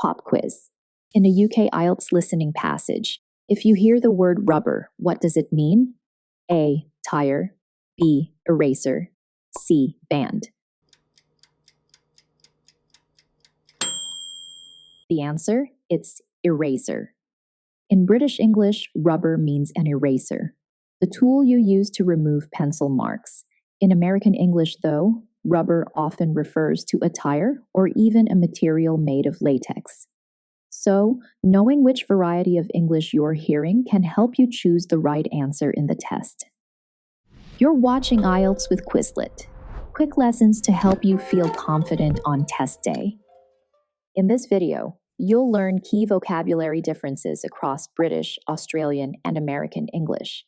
Pop quiz. In a UK IELTS listening passage, if you hear the word rubber, what does it mean? A. Tire. B. Eraser. C. Band. The answer, it's eraser. In British English, rubber means an eraser, the tool you use to remove pencil marks. In American English, though, rubber often refers to a tire or even a material made of latex. So, knowing which variety of English you're hearing can help you choose the right answer in the test. You're watching IELTS with Quizlet, quick lessons to help you feel confident on test day. In this video, you'll learn key vocabulary differences across British, Australian, and American English.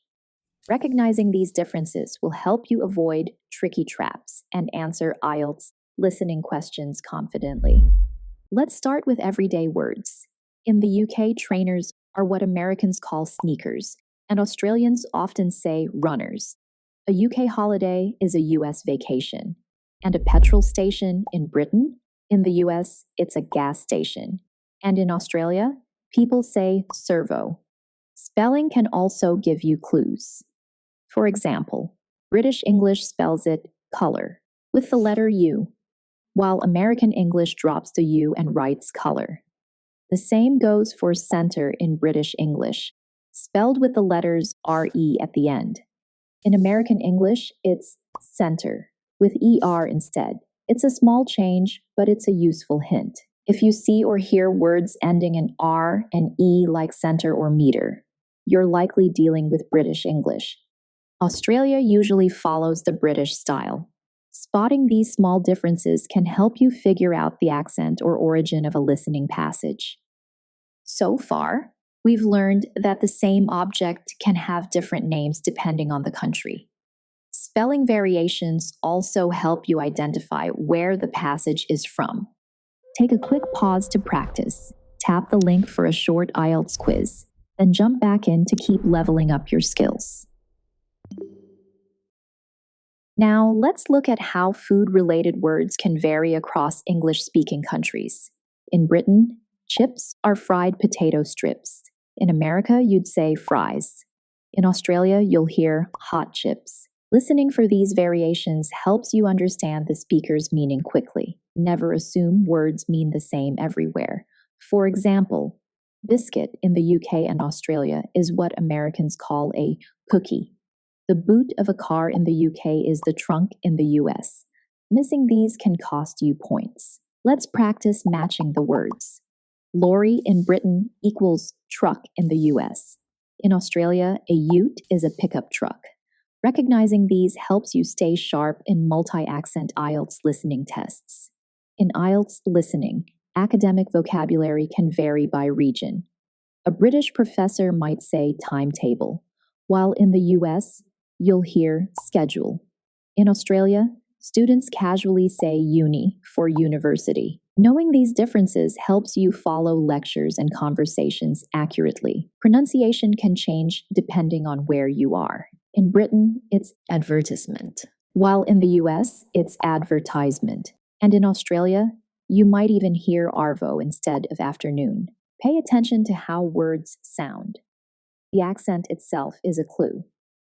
Recognizing these differences will help you avoid tricky traps and answer IELTS listening questions confidently. Let's start with everyday words. In the UK, trainers are what Americans call sneakers, and Australians often say runners. A UK holiday is a US vacation, and a petrol station in Britain, in the US, it's a gas station. And in Australia, people say servo. Spelling can also give you clues. For example, British English spells it color with the letter U, while American English drops the U and writes color. The same goes for center in British English, spelled with the letters RE at the end. In American English, it's center, with ER instead. It's a small change, but it's a useful hint. If you see or hear words ending in R and E like center or meter, you're likely dealing with British English. Australia usually follows the British style. Spotting these small differences can help you figure out the accent or origin of a listening passage. So far, we've learned that the same object can have different names depending on the country. Spelling variations also help you identify where the passage is from. Take a quick pause to practice. Tap the link for a short IELTS quiz, then jump back in to keep leveling up your skills. Now, let's look at how food-related words can vary across English-speaking countries. In Britain, chips are fried potato strips. In America, you'd say fries. In Australia, you'll hear hot chips. Listening for these variations helps you understand the speaker's meaning quickly. Never assume words mean the same everywhere. For example, biscuit in the UK and Australia is what Americans call a cookie. The boot of a car in the UK is the trunk in the US. Missing these can cost you points. Let's practice matching the words. Lorry in Britain equals truck in the US. In Australia, a ute is a pickup truck. Recognizing these helps you stay sharp in multi-accent IELTS listening tests. In IELTS listening, academic vocabulary can vary by region. A British professor might say timetable, while in the US, you'll hear schedule. In Australia, students casually say uni for university. Knowing these differences helps you follow lectures and conversations accurately. Pronunciation can change depending on where you are. In Britain, it's advertisement, while in the US, it's advertisement. And in Australia, you might even hear arvo instead of afternoon. Pay attention to how words sound. The accent itself is a clue.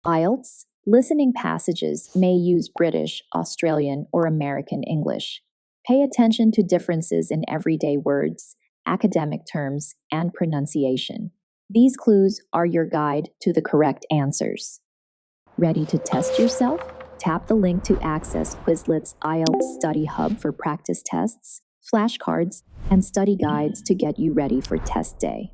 IELTS listening passages may use British, Australian, or American English. Pay attention to differences in everyday words, academic terms, and pronunciation. These clues are your guide to the correct answers. Ready to test yourself? Tap the link to access Quizlet's IELTS Study Hub for practice tests, flashcards, and study guides to get you ready for test day.